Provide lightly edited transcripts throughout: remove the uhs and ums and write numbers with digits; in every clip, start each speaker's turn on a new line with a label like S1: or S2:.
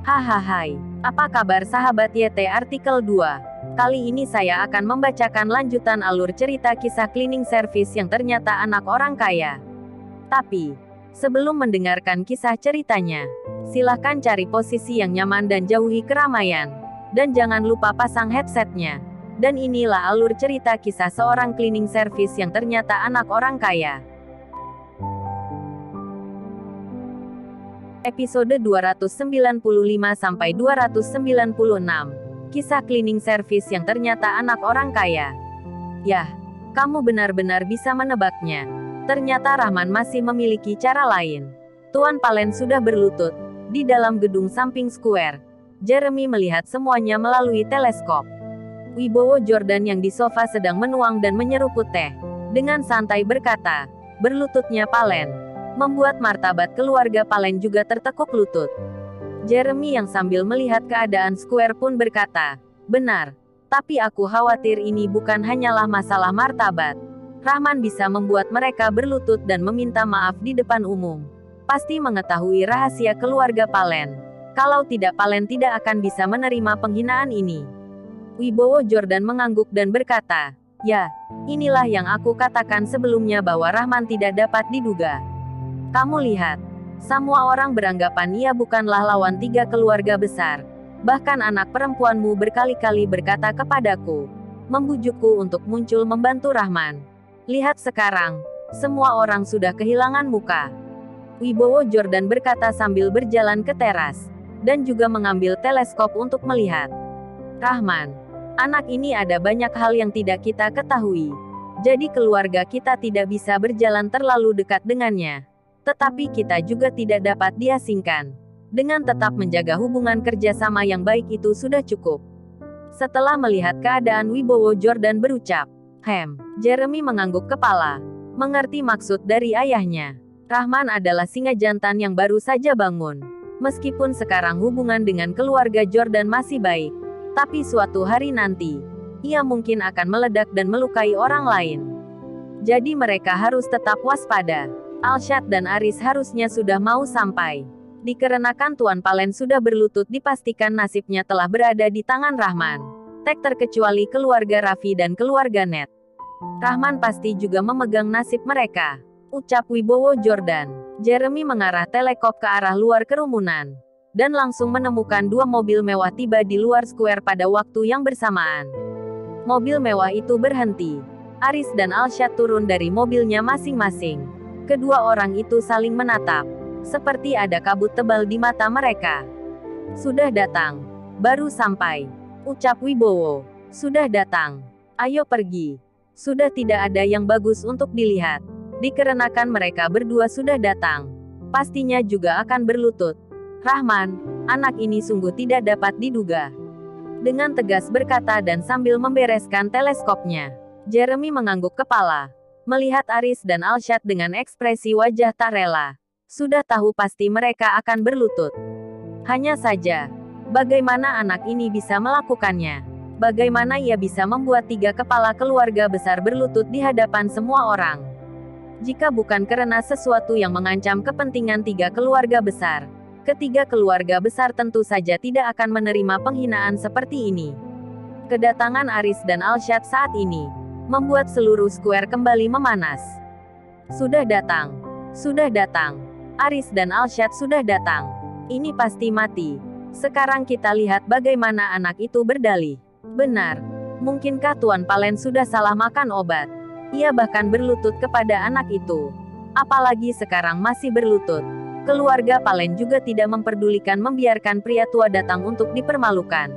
S1: Hahaha, apa kabar sahabat YT Artikel 2? Kali ini saya akan membacakan lanjutan alur cerita kisah cleaning service yang ternyata anak orang kaya. Tapi, sebelum mendengarkan kisah ceritanya, silahkan cari posisi yang nyaman dan jauhi keramaian. Dan jangan lupa pasang headsetnya. Dan inilah alur cerita kisah seorang cleaning service yang ternyata anak orang kaya. Episode 295-296. Kisah cleaning service yang ternyata anak orang kaya. Yah, kamu benar-benar bisa menebaknya. Ternyata Rahman masih memiliki cara lain. Tuan Palen sudah berlutut di dalam gedung samping square. Jeremy melihat semuanya melalui teleskop. Wibowo Jordan yang di sofa sedang menuang dan menyeruput teh. Dengan santai berkata, berlututnya Palen membuat martabat keluarga Palen juga tertekuk lutut. Jeremy yang sambil melihat keadaan square pun berkata, benar, tapi aku khawatir ini bukan hanyalah masalah martabat. Rahman bisa membuat mereka berlutut dan meminta maaf di depan umum. Pasti mengetahui rahasia keluarga Palen. Kalau tidak, Palen tidak akan bisa menerima penghinaan ini. Wibowo Jordan mengangguk dan berkata, ya, inilah yang aku katakan sebelumnya bahwa Rahman tidak dapat diduga. Kamu lihat, semua orang beranggapan ia bukanlah lawan tiga keluarga besar. Bahkan anak perempuanmu berkali-kali berkata kepadaku, membujukku untuk muncul membantu Rahman. Lihat sekarang, semua orang sudah kehilangan muka. Wibowo Jordan berkata sambil berjalan ke teras, dan juga mengambil teleskop untuk melihat. Rahman, anak ini ada banyak hal yang tidak kita ketahui. Jadi keluarga kita tidak bisa berjalan terlalu dekat dengannya. Tetapi kita juga tidak dapat diasingkan. Dengan tetap menjaga hubungan kerjasama yang baik itu sudah cukup. Setelah melihat keadaan, Wibowo Jordan berucap, Jeremy mengangguk kepala. Mengerti maksud dari ayahnya. Rahman adalah singa jantan yang baru saja bangun. Meskipun sekarang hubungan dengan keluarga Jordan masih baik, tapi suatu hari nanti, ia mungkin akan meledak dan melukai orang lain. Jadi mereka harus tetap waspada. Alshad dan Aris harusnya sudah mau sampai. Dikarenakan Tuan Palen sudah berlutut, dipastikan nasibnya telah berada di tangan Rahman. Tak terkecuali keluarga Raffi dan keluarga Ned. Rahman pasti juga memegang nasib mereka, ucap Wibowo Jordan. Jeremy mengarah teleskop ke arah luar kerumunan. Dan langsung menemukan dua mobil mewah tiba di luar square pada waktu yang bersamaan. Mobil mewah itu berhenti. Aris dan Alshad turun dari mobilnya masing-masing. Kedua orang itu saling menatap, seperti ada kabut tebal di mata mereka. Sudah datang. Baru sampai, ucap Wibowo. Sudah datang. Ayo pergi. Sudah tidak ada yang bagus untuk dilihat. Dikarenakan mereka berdua sudah datang, pastinya juga akan berlutut. Rahman, anak ini sungguh tidak dapat diduga. Dengan tegas berkata dan sambil membereskan teleskopnya. Jeremy mengangguk kepala. Melihat Aris dan Alshad dengan ekspresi wajah tak rela. Sudah tahu pasti mereka akan berlutut. Hanya saja, bagaimana anak ini bisa melakukannya? Bagaimana ia bisa membuat tiga kepala keluarga besar berlutut di hadapan semua orang? Jika bukan karena sesuatu yang mengancam kepentingan tiga keluarga besar, ketiga keluarga besar tentu saja tidak akan menerima penghinaan seperti ini. Kedatangan Aris dan Alshad saat ini membuat seluruh square kembali memanas. Sudah datang. Sudah datang. Aris dan Alshad sudah datang. Ini pasti mati. Sekarang kita lihat bagaimana anak itu berdalih. Benar. Mungkinkah Tuan Palen sudah salah makan obat? Ia bahkan berlutut kepada anak itu. Apalagi sekarang masih berlutut. Keluarga Palen juga tidak memperdulikan membiarkan pria tua datang untuk dipermalukan.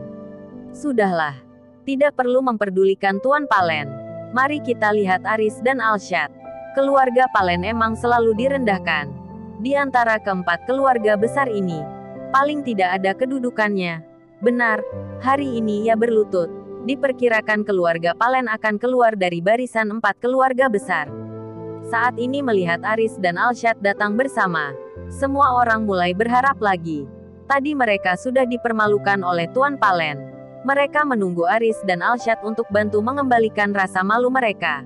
S1: Sudahlah. Tidak perlu memperdulikan Tuan Palen. Mari kita lihat Aris dan Alshad. Keluarga Palen emang selalu direndahkan. Di antara keempat keluarga besar ini, paling tidak ada kedudukannya. Benar, hari ini ia berlutut. Diperkirakan keluarga Palen akan keluar dari barisan empat keluarga besar. Saat ini melihat Aris dan Alshad datang bersama, semua orang mulai berharap lagi. Tadi mereka sudah dipermalukan oleh Tuan Palen. Mereka menunggu Aris dan Alshad untuk bantu mengembalikan rasa malu mereka.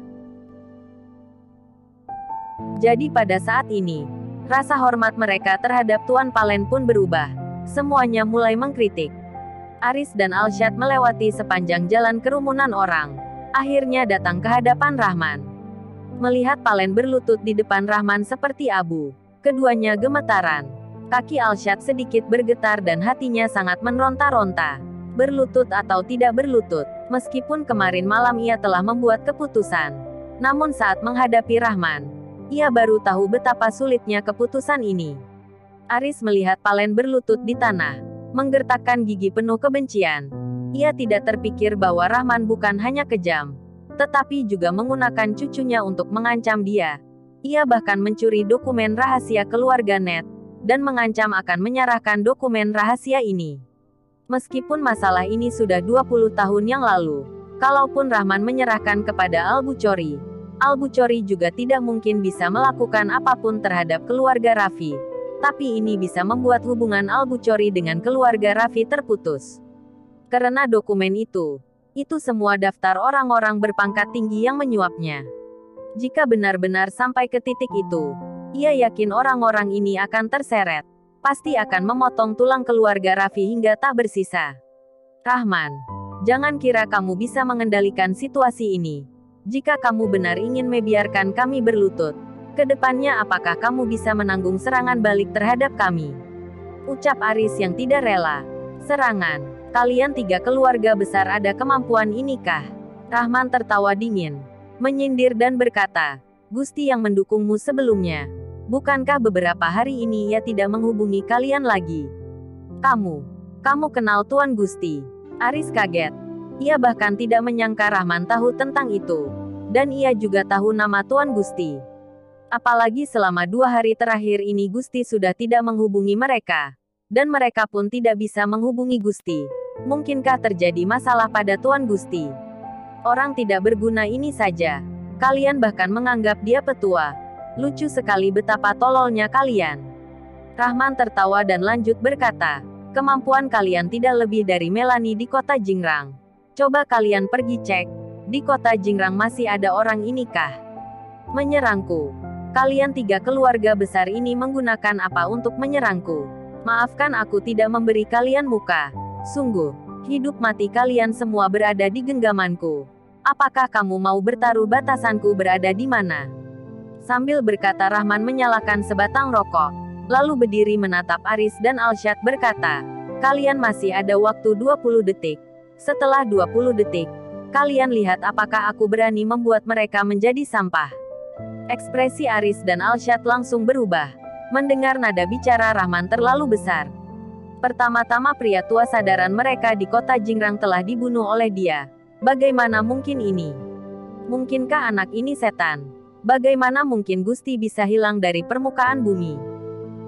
S1: Jadi pada saat ini, rasa hormat mereka terhadap Tuan Palen pun berubah. Semuanya mulai mengkritik. Aris dan Alshad melewati sepanjang jalan kerumunan orang. Akhirnya datang ke hadapan Rahman. Melihat Palen berlutut di depan Rahman seperti abu, keduanya gemetaran. Kaki Alshad sedikit bergetar dan hatinya sangat meronta-ronta. Berlutut atau tidak berlutut, meskipun kemarin malam ia telah membuat keputusan. Namun saat menghadapi Rahman, ia baru tahu betapa sulitnya keputusan ini. Aris melihat Palen berlutut di tanah, menggertakkan gigi penuh kebencian. Ia tidak terpikir bahwa Rahman bukan hanya kejam, tetapi juga menggunakan cucunya untuk mengancam dia. Ia bahkan mencuri dokumen rahasia keluarga Ned, dan mengancam akan menyerahkan dokumen rahasia ini. Meskipun masalah ini sudah 20 tahun yang lalu, kalaupun Rahman menyerahkan kepada Al-Buchori juga tidak mungkin bisa melakukan apapun terhadap keluarga Raffi. Tapi ini bisa membuat hubungan Al-Buchori dengan keluarga Raffi terputus. Karena dokumen itu semua daftar orang-orang berpangkat tinggi yang menyuapnya. Jika benar-benar sampai ke titik itu, ia yakin orang-orang ini akan terseret. Pasti akan memotong tulang keluarga Raffi hingga tak bersisa. Rahman, jangan kira kamu bisa mengendalikan situasi ini. Jika kamu benar ingin membiarkan kami berlutut, kedepannya apakah kamu bisa menanggung serangan balik terhadap kami? Ucap Aris yang tidak rela. Serangan? Kalian 3 keluarga besar ada kemampuan inikah? Rahman tertawa dingin, menyindir dan berkata, Gusti yang mendukungmu sebelumnya. Bukankah beberapa hari ini ia tidak menghubungi kalian lagi? Kamu kenal Tuan Gusti? Aris kaget. Ia bahkan tidak menyangka Rahman tahu tentang itu. Dan ia juga tahu nama Tuan Gusti. Apalagi selama 2 hari terakhir ini Gusti sudah tidak menghubungi mereka. Dan mereka pun tidak bisa menghubungi Gusti. Mungkinkah terjadi masalah pada Tuan Gusti? Orang tidak berguna ini saja. Kalian bahkan menganggap dia petua. Lucu sekali betapa tololnya kalian. Rahman tertawa dan lanjut berkata, kemampuan kalian tidak lebih dari Melanie di kota Jingrang. Coba kalian pergi cek. Di kota Jingrang masih ada orang inikah? Menyerangku. Kalian 3 keluarga besar ini menggunakan apa untuk menyerangku? Maafkan aku tidak memberi kalian muka. Sungguh, hidup mati kalian semua berada di genggamanku. Apakah kamu mau bertaruh batasanku berada di mana? Sambil berkata Rahman menyalakan sebatang rokok, lalu berdiri menatap Aris dan Alshad berkata, kalian masih ada waktu 20 detik. Setelah 20 detik, kalian lihat apakah aku berani membuat mereka menjadi sampah. Ekspresi Aris dan Alshad langsung berubah. Mendengar nada bicara Rahman terlalu besar. Pertama-tama pria tua sadaran mereka di kota Jingrang telah dibunuh oleh dia. Bagaimana mungkin ini? Mungkinkah anak ini setan? Bagaimana mungkin Gusti bisa hilang dari permukaan bumi?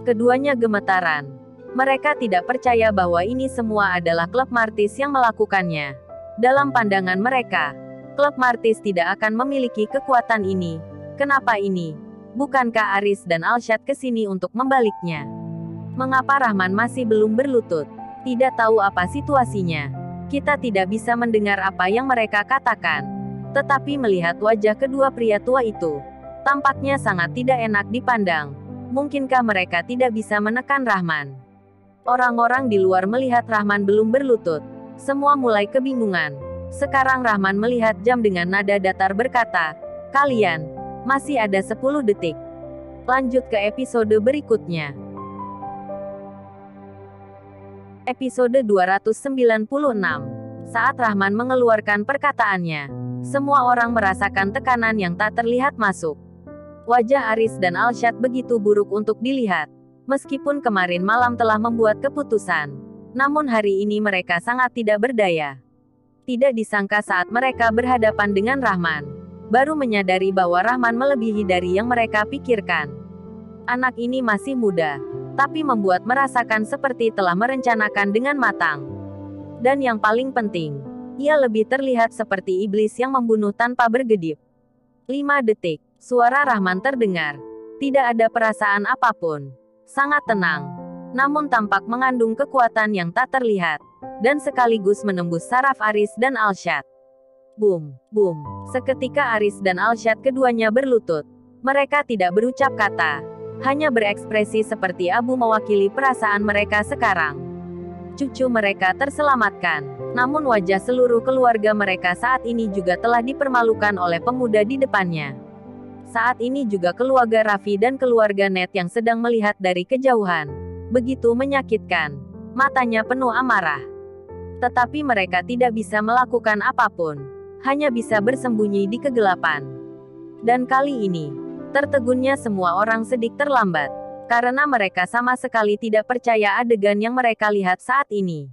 S1: Keduanya gemetaran. Mereka tidak percaya bahwa ini semua adalah klub Martis yang melakukannya. Dalam pandangan mereka, klub Martis tidak akan memiliki kekuatan ini. Kenapa ini? Bukankah Aris dan Alshad kesini untuk membaliknya? Mengapa Rahman masih belum berlutut? Tidak tahu apa situasinya. Kita tidak bisa mendengar apa yang mereka katakan. Tetapi melihat wajah kedua pria tua itu, tampaknya sangat tidak enak dipandang. Mungkinkah mereka tidak bisa menekan Rahman? Orang-orang di luar melihat Rahman belum berlutut. Semua mulai kebingungan. Sekarang Rahman melihat jam dengan nada datar berkata, kalian masih ada 10 detik. Lanjut ke episode berikutnya. Episode 296. Saat Rahman mengeluarkan perkataannya, semua orang merasakan tekanan yang tak terlihat masuk. Wajah Aris dan Alshad begitu buruk untuk dilihat. Meskipun kemarin malam telah membuat keputusan, namun hari ini mereka sangat tidak berdaya. Tidak disangka saat mereka berhadapan dengan Rahman, baru menyadari bahwa Rahman melebihi dari yang mereka pikirkan. Anak ini masih muda, tapi membuat merasakan seperti telah merencanakan dengan matang. Dan yang paling penting, ia lebih terlihat seperti iblis yang membunuh tanpa bergedip. 5 detik, suara Rahman terdengar. Tidak ada perasaan apapun. Sangat tenang. Namun tampak mengandung kekuatan yang tak terlihat. Dan sekaligus menembus saraf Aris dan Alshad. Boom, boom. Seketika Aris dan Alshad keduanya berlutut. Mereka tidak berucap kata. Hanya berekspresi seperti abu mewakili perasaan mereka sekarang. cucu mereka terselamatkan. Namun wajah seluruh keluarga mereka saat ini juga telah dipermalukan oleh pemuda di depannya. Saat ini juga keluarga Raffi dan keluarga Ned yang sedang melihat dari kejauhan. Begitu menyakitkan. Matanya penuh amarah. Tetapi mereka tidak bisa melakukan apapun. Hanya bisa bersembunyi di kegelapan. Dan kali ini, tertegunnya semua orang sedikit terlambat. Karena mereka sama sekali tidak percaya adegan yang mereka lihat saat ini.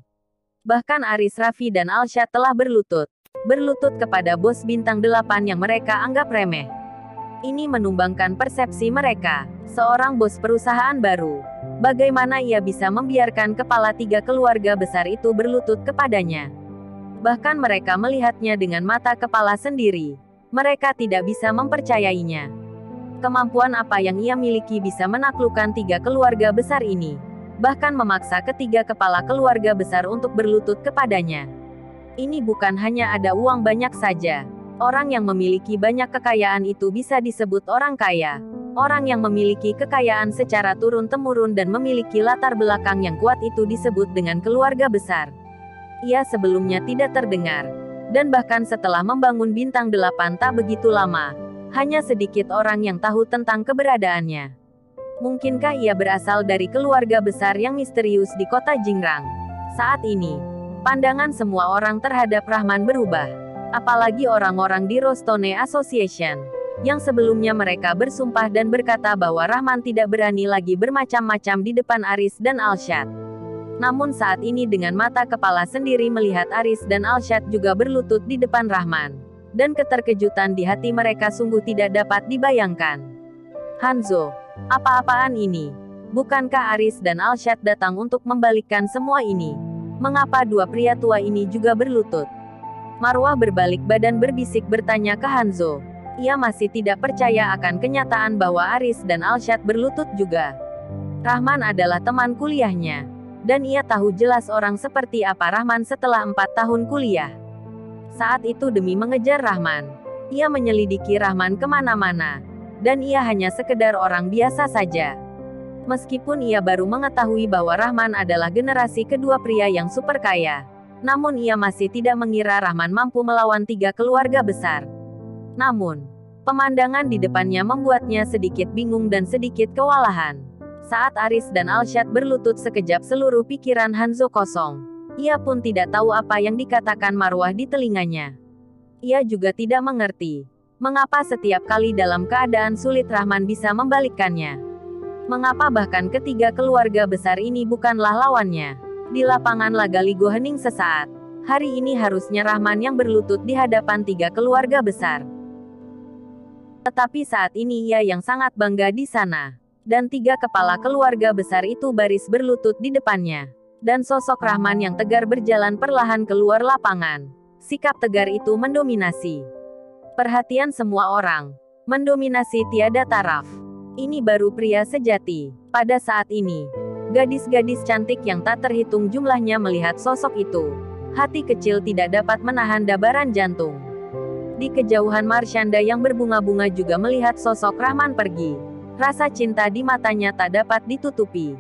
S1: Bahkan Aris, Raffi dan Alshad telah berlutut. Berlutut kepada bos bintang 8 yang mereka anggap remeh. Ini menumbangkan persepsi mereka. Seorang bos perusahaan baru. Bagaimana ia bisa membiarkan kepala 3 keluarga besar itu berlutut kepadanya? Bahkan mereka melihatnya dengan mata kepala sendiri. Mereka tidak bisa mempercayainya. Kemampuan apa yang ia miliki bisa menaklukkan 3 keluarga besar ini? Bahkan memaksa ketiga kepala keluarga besar untuk berlutut kepadanya. Ini bukan hanya ada uang banyak saja. Orang yang memiliki banyak kekayaan itu bisa disebut orang kaya. Orang yang memiliki kekayaan secara turun-temurun dan memiliki latar belakang yang kuat itu disebut dengan keluarga besar. Ia sebelumnya tidak terdengar. Dan bahkan setelah membangun bintang 8 tak begitu lama, hanya sedikit orang yang tahu tentang keberadaannya. Mungkinkah ia berasal dari keluarga besar yang misterius di kota Jingrang? Saat ini, pandangan semua orang terhadap Rahman berubah. Apalagi orang-orang di Rostone Association. Yang sebelumnya mereka bersumpah dan berkata bahwa Rahman tidak berani lagi bermacam-macam di depan Aris dan Alshad. Namun saat ini dengan mata kepala sendiri melihat Aris dan Alshad juga berlutut di depan Rahman. Dan keterkejutan di hati mereka sungguh tidak dapat dibayangkan. Hanzo, apa-apaan ini? Bukankah Aris dan Alshad datang untuk membalikkan semua ini? Mengapa 2 pria tua ini juga berlutut? Marwah berbalik badan berbisik bertanya ke Hanzo. Ia masih tidak percaya akan kenyataan bahwa Aris dan Alshad berlutut juga. Rahman adalah teman kuliahnya. Dan ia tahu jelas orang seperti apa Rahman setelah 4 tahun kuliah. Saat itu demi mengejar Rahman, ia menyelidiki Rahman kemana-mana. Dan ia hanya sekedar orang biasa saja. Meskipun ia baru mengetahui bahwa Rahman adalah generasi kedua pria yang super kaya. Namun ia masih tidak mengira Rahman mampu melawan 3 keluarga besar. Namun, pemandangan di depannya membuatnya sedikit bingung dan sedikit kewalahan. Saat Aris dan Alshad berlutut sekejap seluruh pikiran Hanzo kosong. Ia pun tidak tahu apa yang dikatakan Marwah di telinganya. Ia juga tidak mengerti. Mengapa setiap kali dalam keadaan sulit Rahman bisa membalikkannya? Mengapa bahkan ketiga keluarga besar ini bukanlah lawannya? Di lapangan Lagaligo hening sesaat. Hari ini harusnya Rahman yang berlutut di hadapan 3 keluarga besar. Tetapi saat ini ia yang sangat bangga di sana. Dan 3 kepala keluarga besar itu baris berlutut di depannya. Dan sosok Rahman yang tegar berjalan perlahan keluar lapangan. Sikap tegar itu mendominasi perhatian semua orang. Mendominasi tiada taraf. Ini baru pria sejati. Pada saat ini, gadis-gadis cantik yang tak terhitung jumlahnya melihat sosok itu. Hati kecil tidak dapat menahan debaran jantung. Di kejauhan Marshanda yang berbunga-bunga juga melihat sosok Rahman pergi. Rasa cinta di matanya tak dapat ditutupi.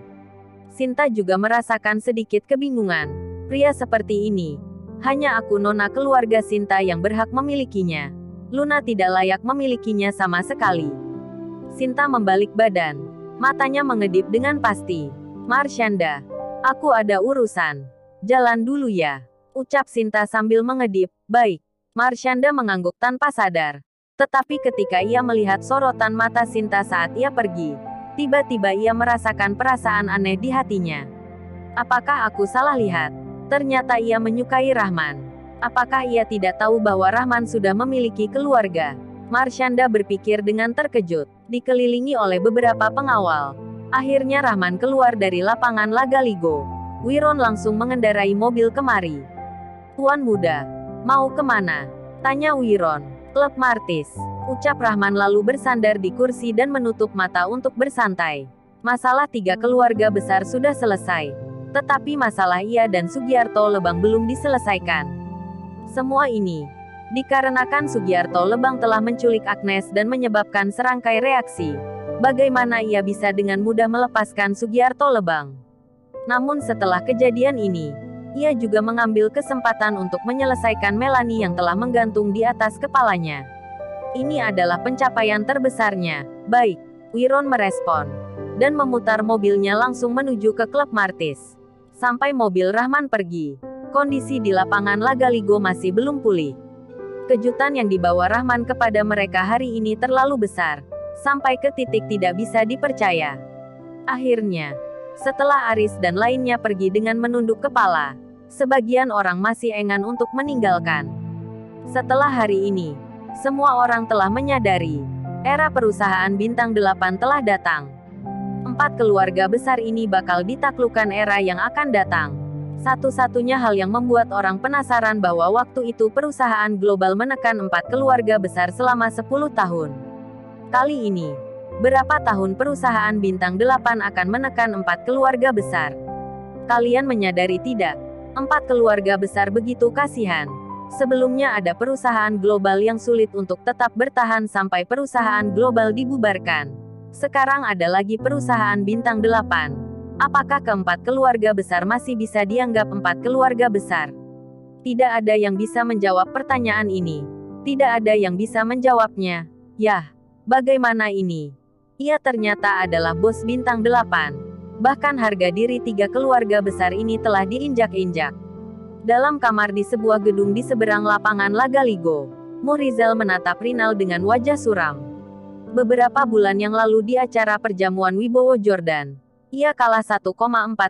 S1: Sinta juga merasakan sedikit kebingungan. Pria seperti ini, hanya aku nona keluarga Sinta yang berhak memilikinya. Luna tidak layak memilikinya sama sekali. Sinta membalik badan. Matanya mengedip dengan pasti. Marshanda, aku ada urusan. Jalan dulu ya. Ucap Sinta sambil mengedip. Baik. Marshanda mengangguk tanpa sadar. Tetapi ketika ia melihat sorotan mata Sinta saat ia pergi, tiba-tiba ia merasakan perasaan aneh di hatinya. Apakah aku salah lihat? Ternyata ia menyukai Rahman. Apakah ia tidak tahu bahwa Rahman sudah memiliki keluarga? Marshanda berpikir dengan terkejut. Dikelilingi oleh beberapa pengawal. Akhirnya Rahman keluar dari lapangan Lagaligo. Wiron langsung mengendarai mobil kemari. Tuan muda, mau kemana? Tanya Wiron. Klub Martis. Ucap Rahman lalu bersandar di kursi dan menutup mata untuk bersantai. Masalah 3 keluarga besar sudah selesai. Tetapi masalah ia dan Sugiarto Lebang belum diselesaikan. Semua ini dikarenakan Sugiarto Lebang telah menculik Agnes dan menyebabkan serangkai reaksi. Bagaimana ia bisa dengan mudah melepaskan Sugiarto Lebang? Namun setelah kejadian ini, ia juga mengambil kesempatan untuk menyelesaikan Melanie yang telah menggantung di atas kepalanya. Ini adalah pencapaian terbesarnya. Baik, Wiron merespon. Dan memutar mobilnya langsung menuju ke klub Martis. Sampai mobil Rahman pergi, kondisi di lapangan Lagaligo masih belum pulih. Kejutan yang dibawa Rahman kepada mereka hari ini terlalu besar, sampai ke titik tidak bisa dipercaya. Akhirnya, setelah Aris dan lainnya pergi dengan menunduk kepala, sebagian orang masih enggan untuk meninggalkan. Setelah hari ini, semua orang telah menyadari, era perusahaan Bintang 8 telah datang. 4 keluarga besar ini bakal ditaklukkan era yang akan datang. Satu-satunya hal yang membuat orang penasaran bahwa waktu itu perusahaan global menekan 4 keluarga besar selama 10 tahun. Kali ini, berapa tahun perusahaan Bintang 8 akan menekan 4 keluarga besar? Kalian menyadari tidak? 4 keluarga besar begitu kasihan. Sebelumnya ada perusahaan global yang sulit untuk tetap bertahan sampai perusahaan global dibubarkan. Sekarang ada lagi perusahaan Bintang 8. Apakah keempat keluarga besar masih bisa dianggap 4 keluarga besar? Tidak ada yang bisa menjawab pertanyaan ini. Tidak ada yang bisa menjawabnya. Yah, bagaimana ini? Ia ternyata adalah bos Bintang 8. Bahkan harga diri 3 keluarga besar ini telah diinjak-injak. Dalam kamar di sebuah gedung di seberang lapangan Lagaligo, Murizal menatap Rinal dengan wajah suram. Beberapa bulan yang lalu di acara perjamuan Wibowo Jordan, ia kalah 1,4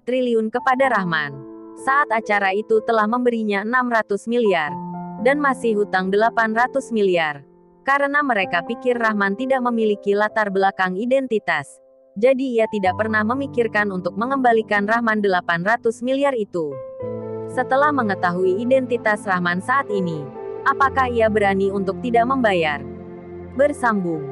S1: triliun kepada Rahman. Saat acara itu telah memberinya 600 miliar, dan masih hutang 800 miliar. Karena mereka pikir Rahman tidak memiliki latar belakang identitas. Jadi ia tidak pernah memikirkan untuk mengembalikan Rahman 800 miliar itu. Setelah mengetahui identitas Rahman saat ini, apakah ia berani untuk tidak membayar? Bersambung.